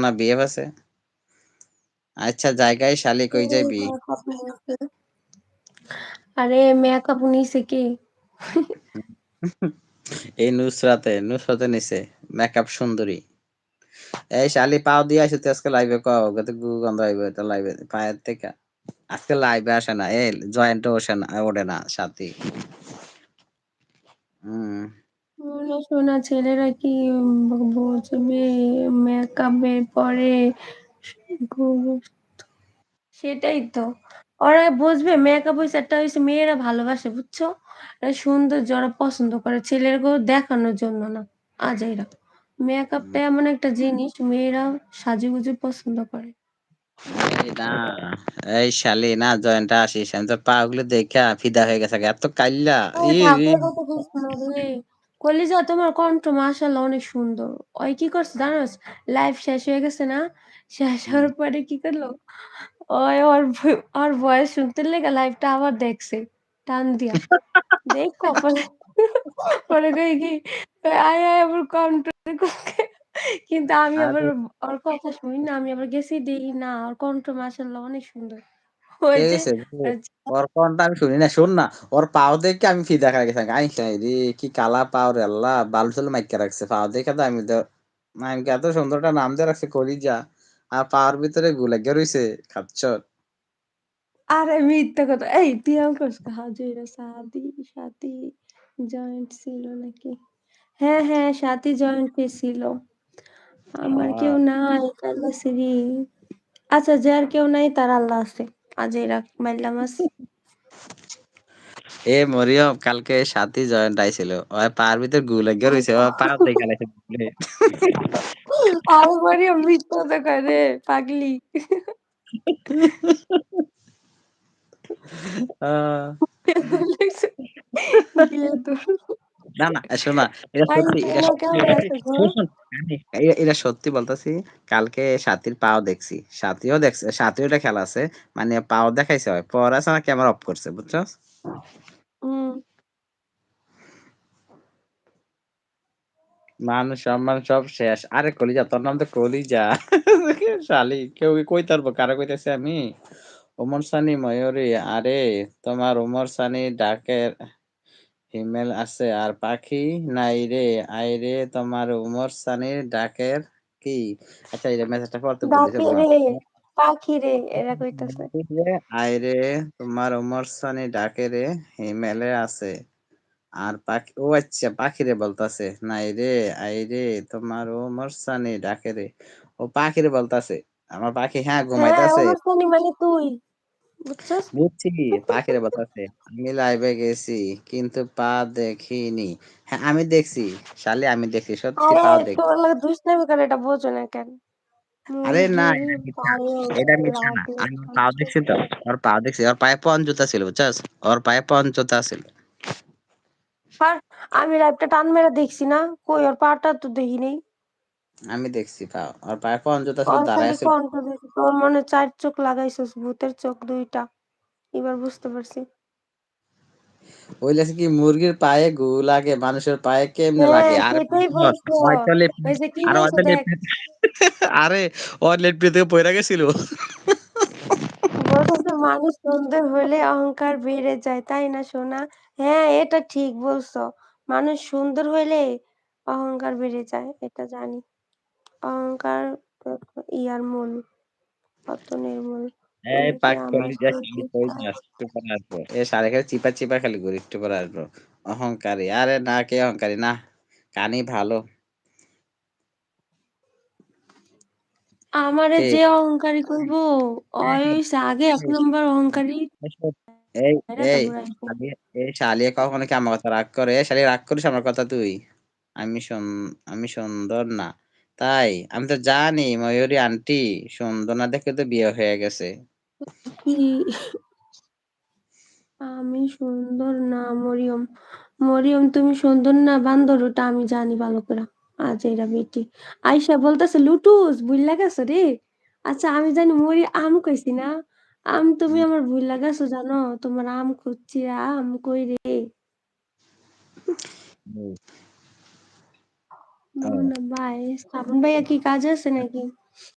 না বিয়ে আছে? আচ্ছা জায়গায় শালি কই যাইবি? মেকআপ নিয়েছে। আরে মেকআপ নিছে কে? এই নুসরাতে নিছে মেকআপ সুন্দরী। এই শালি পাও দিয়ে আসে তুই আজকে লাইভে কও গত গন্ধ আইবে এটা লাইভে পায়ের থেকে আজকে লাইভে আসে না এই জয়েন্টও ওঠে না সাথী শোনা ছেলেরা কি বুঝবে মেকআপের পরে? সেটাই তো, ওরা বুঝবে মেকআপ হয়েছে একটা হয়েছে মেয়েরা ভালোবাসে বুঝছো, সুন্দর যারা পছন্দ করে ছেলেরকেও দেখানোর জন্য না। আজাইরা মেকআপটা এমন একটা জিনিস মেয়েরা সাজুগুজু পছন্দ করে। এই না এই শালি না জয়েন্টটা আসিস আমি তো পা গুলো দেখা ফিদা হয়ে গেছে এত কাইল্লা কলিজা তোমার কণ্ঠ মাশাআল্লাহ অনেক সুন্দর। ওই কি করছে জানোস, লাইভ শেষ হয়ে গেছে না, শেষ হওয়ার পরে কি করলো, ওই ওর ভয়েস শুনতে লেগে লাইভটা আবার দেখছে টান দিয়া, দেখ কপালে পরে কই কি আয় আয় আবার কণ্ঠ কিন্তু আমি আবার আরে ওর কথা শুনি না, আমি আবার গেছি দেখি না ওর কণ্ঠ মাশাআল্লাহ অনেক সুন্দর। ওই কে যে গেছে ওর কোনটা আমি শুনি না শোন না ওর পাও দেখে আমি ফিদা খাই গেছি আই রে কি কালা পাও রে আল্লাহ বাল চুল মাইকা রাখছে পাও দেখে তো আমি তো আমি এত সুন্দরটা নাম দিয়ে রাখছে কলিজা আর পাওয়ার ভিতরে গুলাগে রইছে খাচ্ছ আরে মিথ্যা কথা, এই তুই আমাকে হাজিরা সাথী সাথী জয়েন্ট ছিল নাকি? হ্যাঁ হ্যাঁ সাথী জয়েন্টে ছিল। আমার কেউ নাই কান্নাসিরি। আচ্ছা যার কেউ নাই তার আল্লাহ আছে। আজই রাখ মাইলাম আস। এ মরিয়ম কালকে সাথী জয়েন্ট আইছিল ওই পাওয়ার ভিতরে গুলাগে রইছে ও পা দেখে লাইছে আরে মারিয়া মিথ্যা কথা কয় রে পাগলি। আহ গিয়ে তোর না না শোনা এটা সত্যি এটা আইসিনা সত্যি কেমন বলতাছি আছে গো? শোন শোন এটা সত্যি বলতাছি কালকে সাথীর পাও দেখছি সাথীও দেখছে সাথীও এটা খেলা আছে মানে পাও দেখাইছে হয় পর আছে না ক্যামেরা অফ করছে বুঝছো হুম। মান সম্মান সব শেষ আরে কলিজা তোর নাম তো কলিজা শালি কেউ কই তারবো কারা কইতাছে আমি ওমর সানি ময়ূরী আরে তোমার ওমর সানি ডাকের হিমেল আছে আর পাখি নাই রে আই রে তোমার উমর সানির ডাকের কি আচ্ছা এই মেসেজটা পড়তে ভুলেছে ডাকে বলা রে পাখি রে এরা কইতাছে। আই রে তোমার উমর সানি ডাকে রে হিমেলে আছে আর পাখি ও আচ্ছা পাখি রে বলতাছে নাই রে আই রে তোমার উমর সানি ডাকে রে ও পাখি রে বলতাছে আমার পাখি হ্যাঁ হ্যাঁ ঘুমাইতেছে ওমর সানি মানে তুই, বুঝছস? বুঝছি পাখিরে বলতাছে আমি লাইভে গেছি কিন্তু পা দেখিনি হ্যাঁ আমি দেখছি শালি আমি দেখছি সত্যি আরে পাও দেখছি তোর লাগে দুষ্টামি করে এটা বোঝো না কেন? আরে না মুরগির এটা মিথ্যা পায়ে এটা মিথ্যা না লাগলে আমি ওর পাও দেখছি তো ওর পাও দেখছি ওর পায়ে পন জুতা ছিল বুঝছস ওর পায়ে পন জুতা ছিল আর আমি লাইভটা টান মেরে দেখছি না, কই ওর পাটা তো দেখি নেই। আমি দেখছি পাও ওর পায়ে পন জুতা ছিল ওর দাঁড়ায় খালি আছে কণ্ঠ দেখি, তোর মনে চার চোখ লাগাইছিস ভূতের চোখ দুইটা, এবার বুঝতে পারছি। ওই লাগছে কি মুরগির পায়ে গু লাগে মানুষের পায়ে কেমনে হ্যাঁ লাগে আরে সেটাই বলছো, হয়তো ওই যে কি আর বলছো হয়তো দেখ, আরে ওর লেট থেকে পয়রা গেছিল বলতেছে মানুষ সুন্দর হলে অহংকার বেড়ে যায় তাই না সোনা? হ্যাঁ এটা ঠিক বলছো, মানুষ সুন্দর হলে অহংকার বেড়ে যায়, এটা জানি। অহংকার ইয়ার মূল, পতনের মূল। এই তুমি কি পাক আমার করলি যা প্রতি শালি কই যাস একটু পরে আসবো এ সারে খালি চিপা চিপা খালি ঘুরি একটু পরে আসবো অহংকারী আরে না কে অহংকারী না কানি ভালো আমারে কে যে অহংকারী করবো, ওই হইছে আগে এক নম্বর অহংকারী। এই এই তারপর আসবো। শালি এই শালিয়ে কখনো কি আমার কথা রাগ করে শালি রাগ করিস আমার কথা তুই আমি আমি সুন্দর না তাই আমি তো জানি ময়ূরী আন্টি সুন্দর না দেখে তো বিয়ে হয়ে গেছে কি আমি সুন্দর না মরিয়ম? মরিয়ম তুমি সুন্দর না বান্দর, ওটা আমি জানি ভালো করে। আজ এরা বেটি আইসা বলতেছে লুটুস বুইল্লা গেছো রে। আচ্ছা আমি জানি মরি আম কইছি না, আম তুমি আমার ভুইল্লা গেছো জানো, তোমার আম খুঁজছি, আম কই রে? হুম, ও, মোহনা ভাই শ্রাবণ ভাইয়া কি কাজ আছে নাকি?